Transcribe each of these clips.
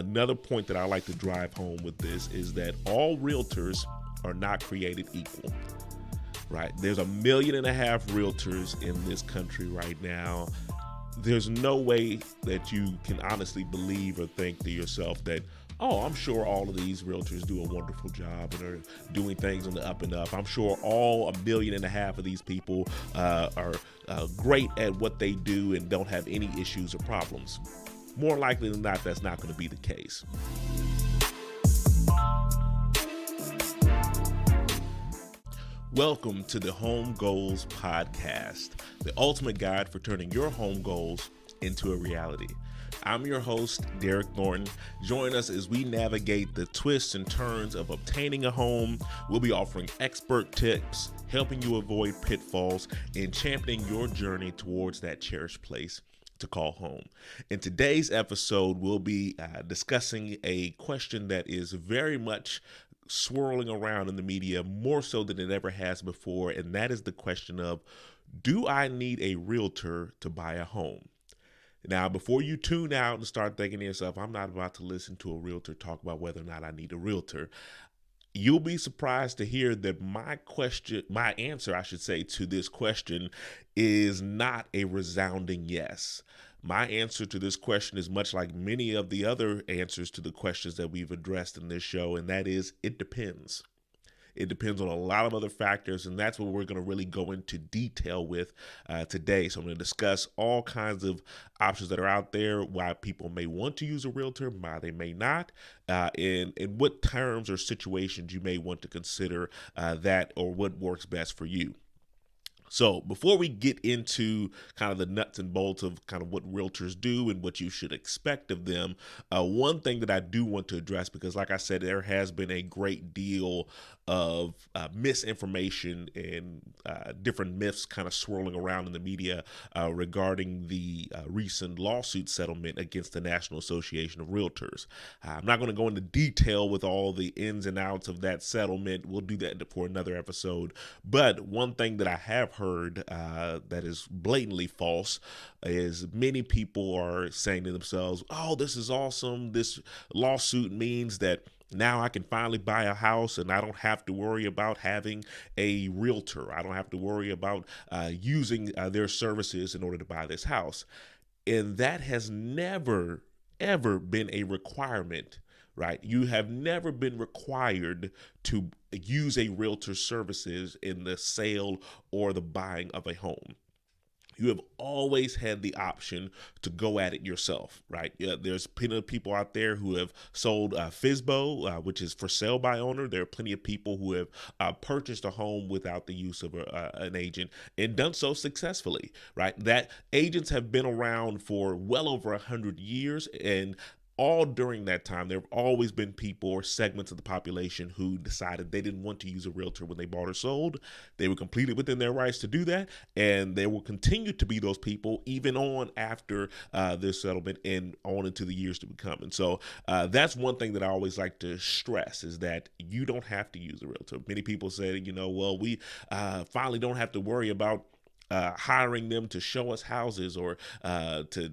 Another point that I like to drive home with this is that all realtors are not created equal. Right? There's 1.5 million realtors in this country right now. There's no way that you can honestly believe or think to yourself that, oh, I'm sure all of these realtors do a wonderful job and are doing things on the up and up. I'm sure all 1.5 million of these people are great at what they do and don't have any issues or problems. More likely than not, that's not going to be the case. Welcome to the Home Goals Podcast, the ultimate guide for turning your home goals into a reality. I'm your host, Derek Thornton. Join us as we navigate the twists and turns of obtaining a home. We'll be offering expert tips, helping you avoid pitfalls, and championing your journey towards that cherished place to call home. In today's episode, we'll be discussing a question that is very much swirling around in the media, more so than it ever has before, and that is the question of, do I need a realtor to buy a home? Now, before you tune out and start thinking to yourself, I'm not about to listen to a realtor talk about whether or not I need a realtor, you'll be surprised to hear that my answer to this question is not a resounding yes. My answer to this question is much like many of the other answers to the questions that we've addressed in this show, and that is, it depends. It depends on a lot of other factors, and that's what we're going to really go into detail with today. So I'm going to discuss all kinds of options that are out there, why people may want to use a realtor, why they may not, and what terms or situations you may want to consider that or what works best for you. So before we get into kind of the nuts and bolts of kind of what realtors do and what you should expect of them, one thing that I do want to address, because like I said, there has been a great deal of misinformation and different myths kind of swirling around in the media regarding the recent lawsuit settlement against the National Association of Realtors. I'm not going to go into detail with all the ins and outs of that settlement. We'll do that for another episode. But one thing that I have heard that is blatantly false is many people are saying to themselves, oh, this is awesome. This lawsuit means that now I can finally buy a house and I don't have to worry about having a realtor. I don't have to worry about using their services in order to buy this house. And that has never, ever been a requirement, right? You have never been required to use a realtor services in the sale or the buying of a home. You have always had the option to go at it yourself, right? There's plenty of people out there who have sold FSBO, which is for sale by owner. There are plenty of people who have purchased a home without the use of an agent and done so successfully, right? That agents have been around for well over 100 years, and all during that time, there have always been people or segments of the population who decided they didn't want to use a realtor when they bought or sold. They were completely within their rights to do that, and there will continue to be those people even on after this settlement and on into the years to come. And so that's one thing that I always like to stress, is that you don't have to use a realtor. Many people say, well, we finally don't have to worry about hiring them to show us houses or to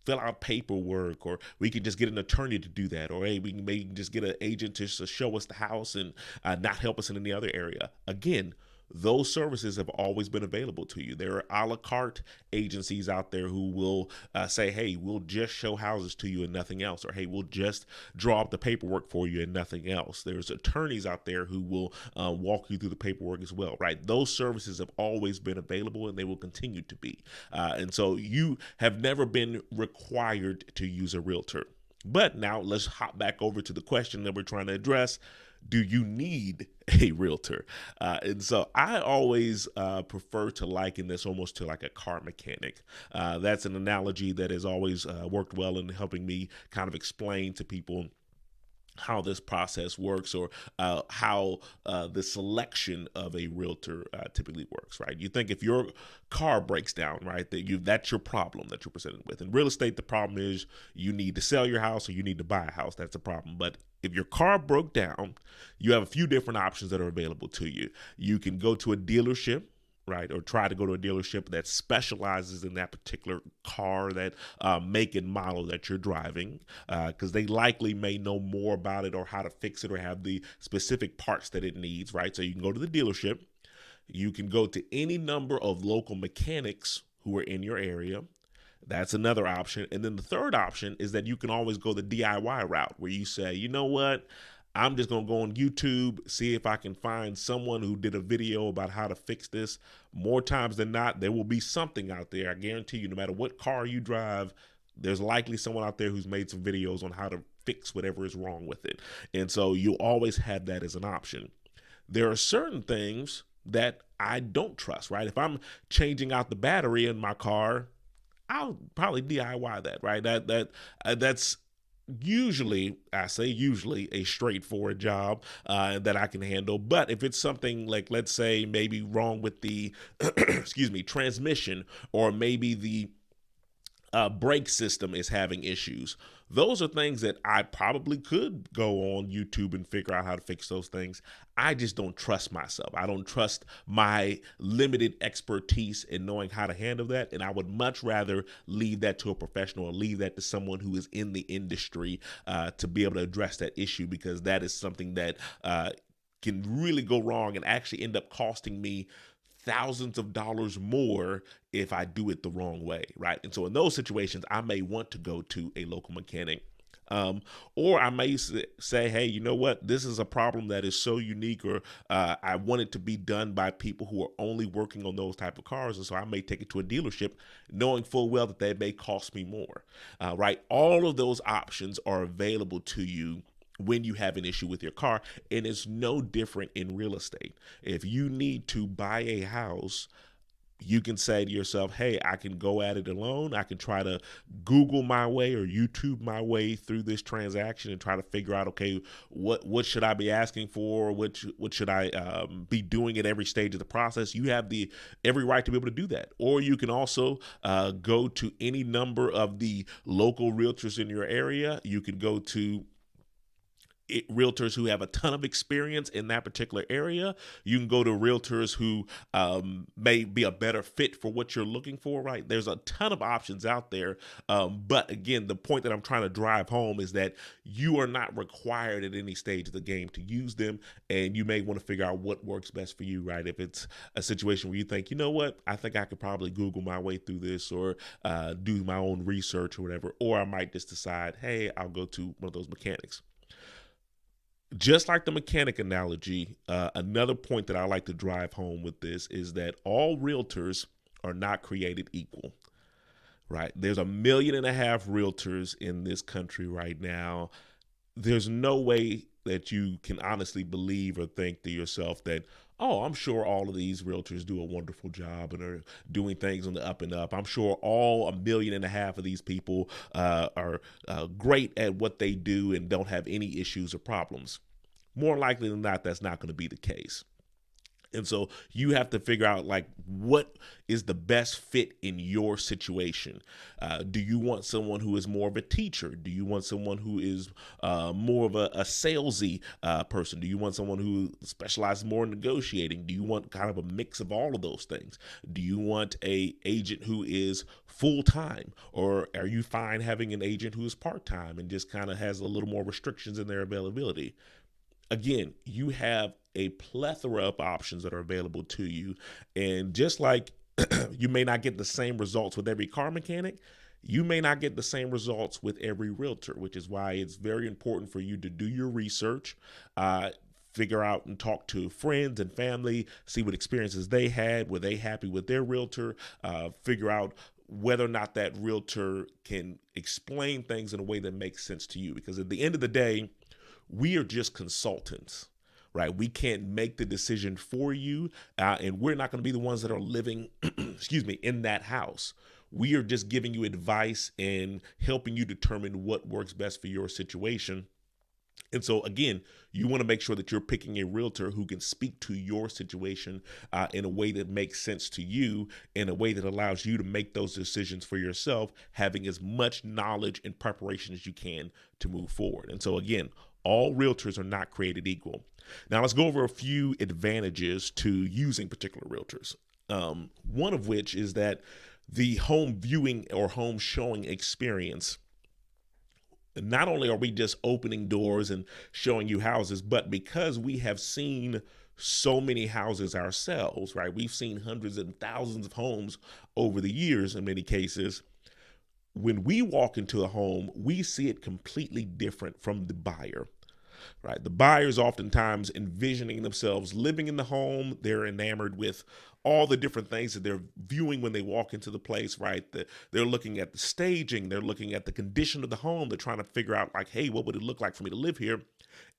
fill out paperwork, or we can just get an attorney to do that, or hey, we can maybe just get an agent to show us the house and not help us in any other area. Again, those services have always been available to you. There are a la carte agencies out there who will say, hey, we'll just show houses to you and nothing else, or hey, we'll just draw up the paperwork for you and nothing else. There's attorneys out there who will walk you through the paperwork as well, right? Those services have always been available and they will continue to be. And so you have never been required to use a realtor. But now let's hop back over to the question that we're trying to address. Do you need a realtor? And so I always prefer to liken this almost to like a car mechanic. That's an analogy that has always worked well in helping me kind of explain to people how this process works, or how the selection of a realtor typically works, right? You think if your car breaks down, right, that's your problem that you're presented with. In real estate, the problem is you need to sell your house or you need to buy a house. That's a problem. But if your car broke down, you have a few different options that are available to you. You can go to a dealership right, or try to go to a dealership that specializes in that particular car, that make and model that you're driving, because they likely may know more about it or how to fix it or have the specific parts that it needs, right? So you can go to the dealership. You can go to any number of local mechanics who are in your area. That's another option. And then the third option is that you can always go the DIY route where you say, you know what? I'm just going to go on YouTube, see if I can find someone who did a video about how to fix this. More times than not, there will be something out there. I guarantee you, no matter what car you drive, there's likely someone out there who's made some videos on how to fix whatever is wrong with it. And so you'll always have that as an option. There are certain things that I don't trust, right? If I'm changing out the battery in my car, I'll probably DIY that, right? That's usually, I say usually, a straightforward job that I can handle. But if it's something like, let's say, maybe wrong with the excuse me, transmission, or maybe the brake system is having issues. Those are things that I probably could go on YouTube and figure out how to fix those things. I just don't trust myself. I don't trust my limited expertise in knowing how to handle that. And I would much rather leave that to a professional or leave that to someone who is in the industry to be able to address that issue, because that is something that can really go wrong and actually end up costing me thousands of dollars more if I do it the wrong way, right? And so in those situations, I may want to go to a local mechanic. Or I may say, hey, you know what? This is a problem that is so unique, or I want it to be done by people who are only working on those type of cars. And so I may take it to a dealership knowing full well that they may cost me more, right? All of those options are available to you when you have an issue with your car. And it's no different in real estate. If you need to buy a house, you can say to yourself, hey, I can go at it alone. I can try to Google my way or YouTube my way through this transaction and try to figure out, okay, what should I be asking for? What should I be doing at every stage of the process? You have every right to be able to do that. Or you can also go to any number of the local realtors in your area. You can go to realtors who have a ton of experience in that particular area. You can go to realtors who may be a better fit for what you're looking for, right? There's a ton of options out there. But again, the point that I'm trying to drive home is that you are not required at any stage of the game to use them. And you may want to figure out what works best for you, right? If it's a situation where you think, you know what, I think I could probably Google my way through this, or do my own research or whatever. Or I might just decide, hey, I'll go to one of those mechanics. Just like the mechanic analogy, another point that I like to drive home with this is that all realtors are not created equal, right? There's 1.5 million realtors in this country right now. There's no way that you can honestly believe or think to yourself that, oh, I'm sure all of these realtors do a wonderful job and are doing things on the up and up. I'm sure all 1.5 million of these people are great at what they do and don't have any issues or problems. More likely than not, that's not going to be the case. And so you have to figure out, like, what is the best fit in your situation. Do you want someone who is more of a teacher? Do you want someone who is more of a salesy person? Do you want someone who specializes more in negotiating? Do you want kind of a mix of all of those things? Do you want a agent who is full-time, or are you fine having an agent who is part-time and just kind of has a little more restrictions in their availability? Again, you have a plethora of options that are available to you. And just like you may not get the same results with every car mechanic, you may not get the same results with every realtor, which is why it's very important for you to do your research, figure out and talk to friends and family, see what experiences they had, were they happy with their realtor, figure out whether or not that realtor can explain things in a way that makes sense to you. Because at the end of the day, we are just consultants, right? We can't make the decision for you, and we're not going to be the ones that are living, excuse me, in that house. We are just giving you advice and helping you determine what works best for your situation. And so, again, you want to make sure that you're picking a realtor who can speak to your situation in a way that makes sense to you, in a way that allows you to make those decisions for yourself, having as much knowledge and preparation as you can to move forward. And so, again, all realtors are not created equal. Now, let's go over a few advantages to using particular realtors. One of which is that the home viewing or home showing experience, not only are we just opening doors and showing you houses, but because we have seen so many houses ourselves, right? We've seen hundreds and thousands of homes over the years in many cases. When we walk into a home, we see it completely different from the buyer, right? The buyers oftentimes envisioning themselves living in the home. They're enamored with all the different things that they're viewing when they walk into the place, right? They're looking at the staging, they're looking at the condition of the home, they're trying to figure out, like, hey, what would it look like for me to live here?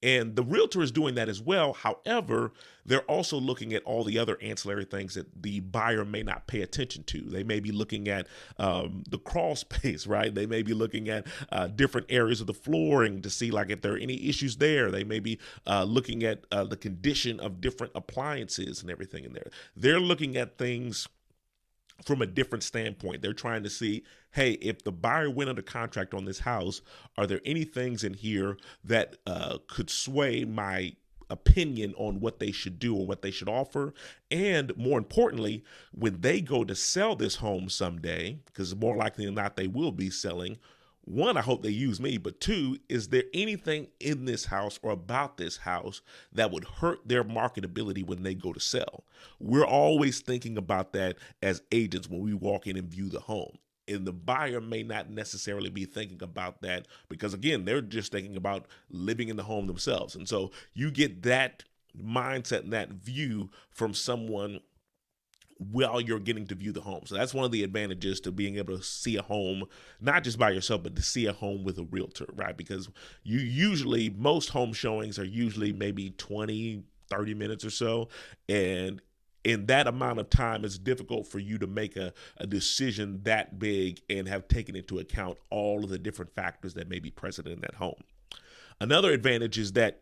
And the realtor is doing that as well. However, they're also looking at all the other ancillary things that the buyer may not pay attention to. They may be looking at the crawl space, right? They may be looking at different areas of the flooring to see, like, if there are any issues there. They may be looking at the condition of different appliances and everything in there. They're looking at things from a different standpoint. They're trying to see, hey, if the buyer went under contract on this house, are there any things in here that could sway my opinion on what they should do or what they should offer? And more importantly, when they go to sell this home someday, because more likely than not they will be selling, one, I hope they use me, but two, is there anything in this house or about this house that would hurt their marketability when they go to sell? We're always thinking about that as agents when we walk in and view the home. And the buyer may not necessarily be thinking about that because, again, they're just thinking about living in the home themselves. And so you get that mindset and that view from someone while you're getting to view the home. So that's one of the advantages to being able to see a home, not just by yourself, but to see a home with a realtor, right? Because most home showings are usually maybe 20, 30 minutes or so. And in that amount of time, it's difficult for you to make a decision that big and have taken into account all of the different factors that may be present in that home. Another advantage is that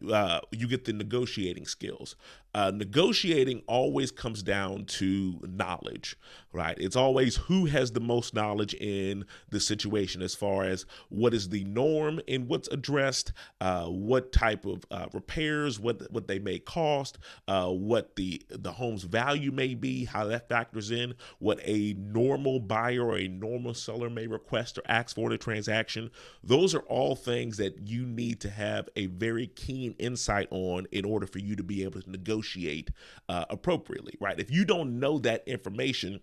you get the negotiating skills. Negotiating always comes down to knowledge, right? It's always who has the most knowledge in the situation as far as what is the norm and what's addressed, what type of repairs, what they may cost, what the home's value may be, how that factors in, what a normal buyer or a normal seller may request or ask for in a transaction. Those are all things that you need to have a very keen insight on in order for you to be able to negotiate appropriately, right? If you don't know that information,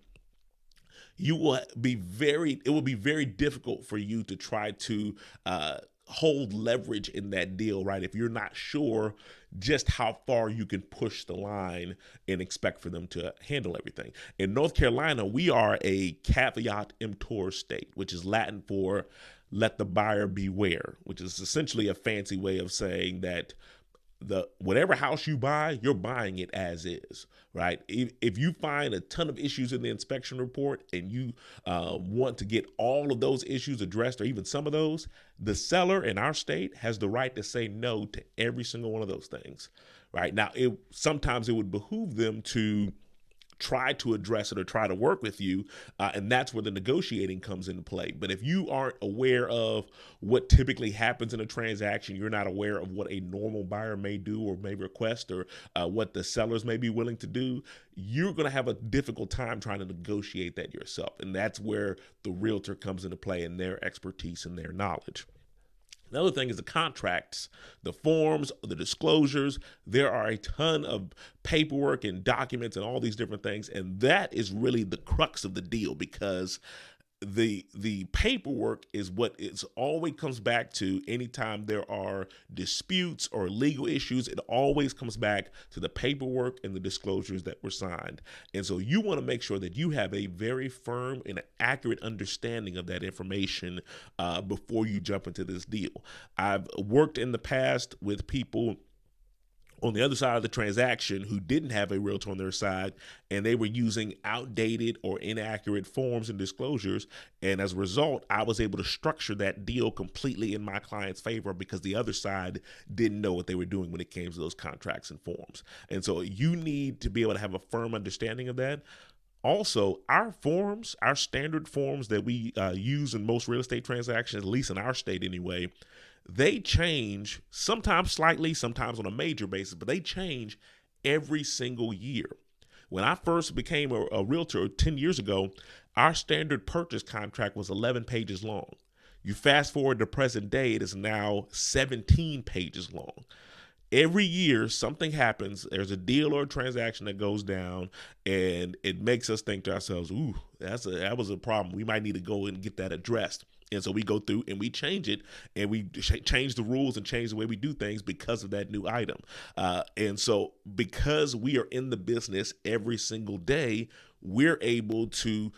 it will be very difficult for you to try to hold leverage in that deal, right? If you're not sure just how far you can push the line and expect for them to handle everything. In North Carolina, we are a caveat emptor state, which is Latin for let the buyer beware, which is essentially a fancy way of saying that whatever house you buy, you're buying it as is, right? If you find a ton of issues in the inspection report and you want to get all of those issues addressed, or even some of those, the seller in our state has the right to say no to every single one of those things, right? Now, sometimes it would behoove them to try to address it or try to work with you. And that's where the negotiating comes into play. But if you aren't aware of what typically happens in a transaction, you're not aware of what a normal buyer may do or may request, or what the sellers may be willing to do, you're going to have a difficult time trying to negotiate that yourself. And that's where the realtor comes into play and their expertise and their knowledge. Another thing is the contracts, the forms, the disclosures. There are a ton of paperwork and documents and all these different things. And that is really the crux of the deal, because the paperwork is what it's always comes back to. Anytime there are disputes or legal issues, it always comes back to the paperwork and the disclosures that were signed. And so you want to make sure that you have a very firm and accurate understanding of that information before you jump into this deal. I've worked in the past with people on the other side of the transaction who didn't have a realtor on their side, and they were using outdated or inaccurate forms and disclosures. And as a result, I was able to structure that deal completely in my client's favor because the other side didn't know what they were doing when it came to those contracts and forms. And so you need to be able to have a firm understanding of that. Also, our forms, our standard forms that we use in most real estate transactions, at least in our state anyway, they change, sometimes slightly, sometimes on a major basis, but they change every single year. When I first became a realtor 10 years ago, our standard purchase contract was 11 pages long. You fast forward to present day, it is now 17 pages long. Every year something happens, there's a deal or a transaction that goes down, and it makes us think to ourselves, ooh, that was a problem, we might need to go and get that addressed. And so we go through and we change it, and we change the rules and change the way we do things because of that new item. And so because we are in the business every single day, we're able to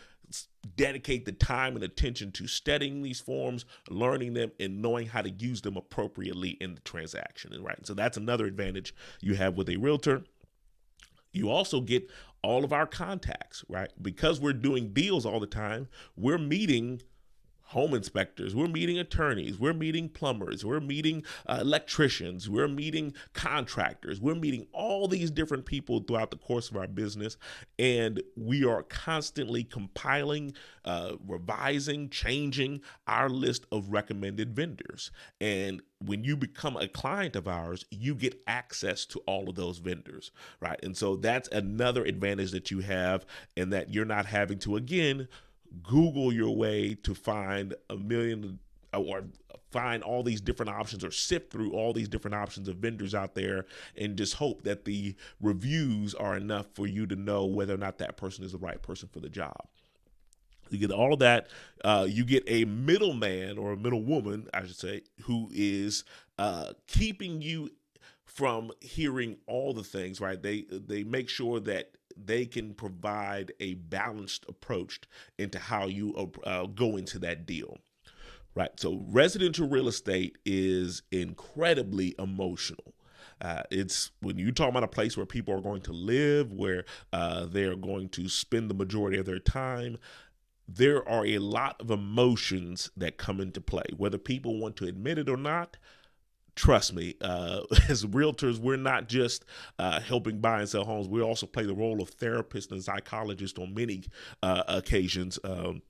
dedicate the time and attention to studying these forms, learning them, and knowing how to use them appropriately in the transaction. Right. So that's another advantage you have with a realtor. You also get all of our contacts, right? Because we're doing deals all the time, we're meeting home inspectors, we're meeting attorneys, we're meeting plumbers, we're meeting electricians, we're meeting contractors, we're meeting all these different people throughout the course of our business, and we are constantly compiling, revising, changing our list of recommended vendors. And when you become a client of ours, you get access to all of those vendors, right? And so that's another advantage that you have, and that you're not having to, again, Google your way to find a million or find all these different options, or sift through all these different options of vendors out there and just hope that the reviews are enough for you to know whether or not that person is the right person for the job. You get all of that. You get a middleman, or a middle woman, I should say, who is keeping you from hearing all the things, right? They make sure that they can provide a balanced approach into how you go into that deal, right? So residential real estate is incredibly emotional. It's when you talk about a place where people are going to live, where they're going to spend the majority of their time. There are a lot of emotions that come into play, whether people want to admit it or not. Trust me, as realtors, we're not just helping buy and sell homes. We also play the role of therapist and psychologist on many occasions. And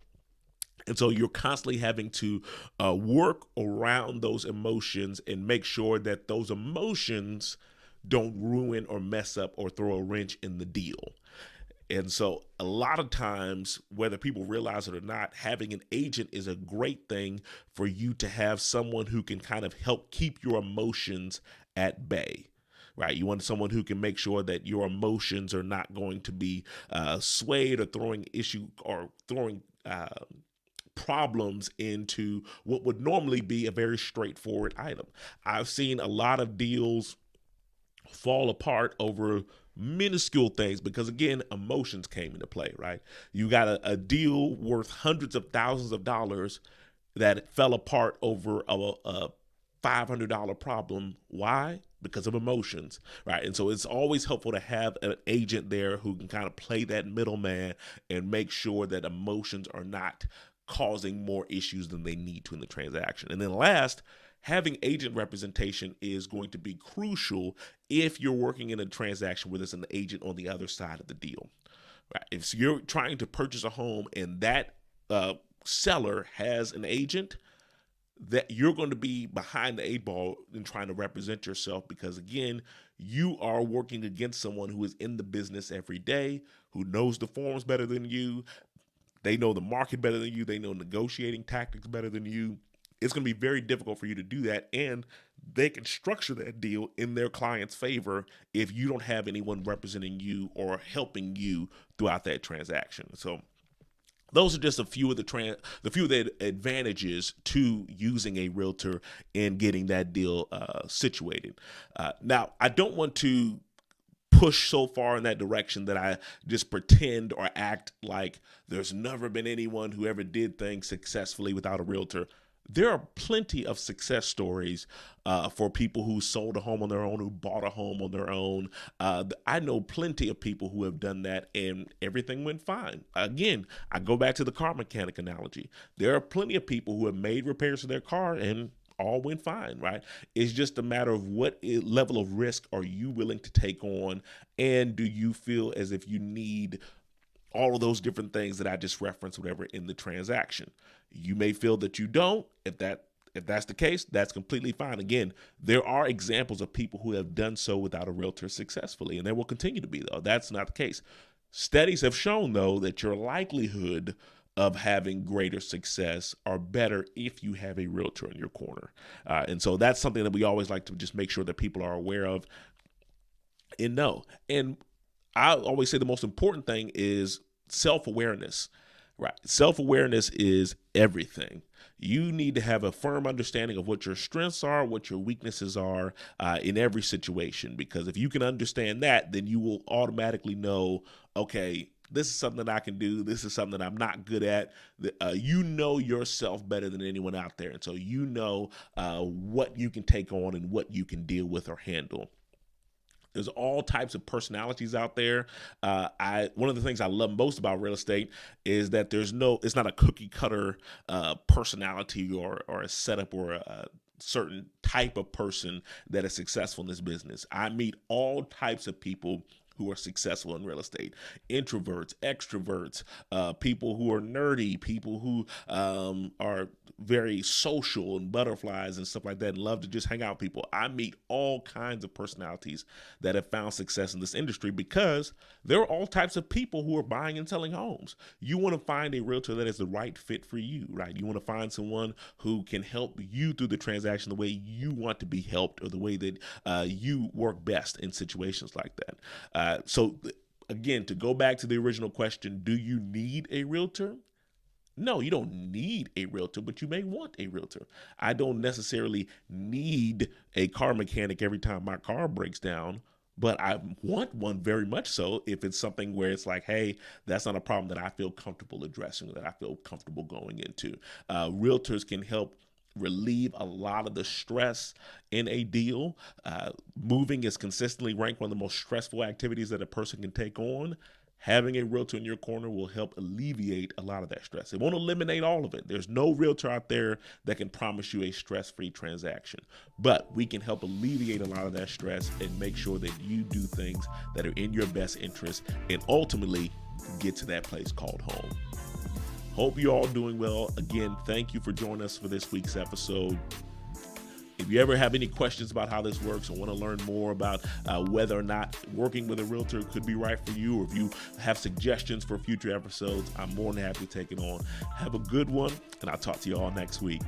so you're constantly having to work around those emotions and make sure that those emotions don't ruin or mess up or throw a wrench in the deal. And so a lot of times, whether people realize it or not, having an agent is a great thing for you to have someone who can kind of help keep your emotions at bay. Right. You want someone who can make sure that your emotions are not going to be swayed or throwing problems into what would normally be a very straightforward item. I've seen a lot of deals fall apart over minuscule things because, again, emotions came into play, right? You got a deal worth hundreds of thousands of dollars that fell apart over a $500 problem. Why? Because of emotions, right? And so it's always helpful to have an agent there who can kind of play that middleman and make sure that emotions are not causing more issues than they need to in the transaction. And then last, having agent representation is going to be crucial if you're working in a transaction where there's an agent on the other side of the deal. Right? If you're trying to purchase a home and that seller has an agent, that you're going to be behind the eight ball in trying to represent yourself, because, again, you are working against someone who is in the business every day, who knows the forms better than you. They know the market better than you. They know negotiating tactics better than you. It's going to be very difficult for you to do that, and they can structure that deal in their client's favor if you don't have anyone representing you or helping you throughout that transaction. So those are just a few of the advantages to using a realtor and getting that deal situated. Now, I don't want to push so far in that direction that I just pretend or act like there's never been anyone who ever did things successfully without a realtor. There are plenty of success stories for people who sold a home on their own, who bought a home on their own. I know plenty of people who have done that and everything went fine. Again, I go back to the car mechanic analogy. There are plenty of people who have made repairs to their car and all went fine, right? It's just a matter of what level of risk are you willing to take on, and do you feel as if you need all of those different things that I just referenced, whatever, in the transaction. You may feel that you don't. If that's the case, that's completely fine. Again, there are examples of people who have done so without a realtor successfully, and there will continue to be, though. That's not the case. Studies have shown, though, that your likelihood of having greater success are better if you have a realtor in your corner. And so that's something that we always like to just make sure that people are aware of and know. And I always say the most important thing is self-awareness, right? Self-awareness is everything. You need to have a firm understanding of what your strengths are, what your weaknesses are in every situation. Because if you can understand that, then you will automatically know, okay, this is something that I can do. This is something that I'm not good at. You know yourself better than anyone out there. And so you know what you can take on and what you can deal with or handle. There's all types of personalities out there. One of the things I love most about real estate is that it's not a cookie cutter personality or a setup or a certain type of person that is successful in this business. I meet all types of people who are successful in real estate: introverts, extroverts, people who are nerdy, people who are very social and butterflies and stuff like that and love to just hang out with people. I meet all kinds of personalities that have found success in this industry because there are all types of people who are buying and selling homes. You want to find a realtor that is the right fit for you, right? You want to find someone who can help you through the transaction the way you want to be helped, or the way that you work best in situations like that. So again, to go back to the original question, do you need a realtor? No, you don't need a realtor, but you may want a realtor. I don't necessarily need a car mechanic every time my car breaks down, but I want one very much so if it's something where it's like, hey, that's not a problem that I feel comfortable addressing, that I feel comfortable going into. Realtors can help relieve a lot of the stress in a deal. Moving is consistently ranked one of the most stressful activities that a person can take on. Having a realtor in your corner will help alleviate a lot of that stress. It won't eliminate all of it. There's no realtor out there that can promise you a stress-free transaction, but we can help alleviate a lot of that stress and make sure that you do things that are in your best interest and ultimately get to that place called home. Hope you're all doing well. Again, thank you for joining us for this week's episode. If you ever have any questions about how this works or want to learn more about whether or not working with a realtor could be right for you, or if you have suggestions for future episodes, I'm more than happy to take it on. Have a good one, and I'll talk to you all next week.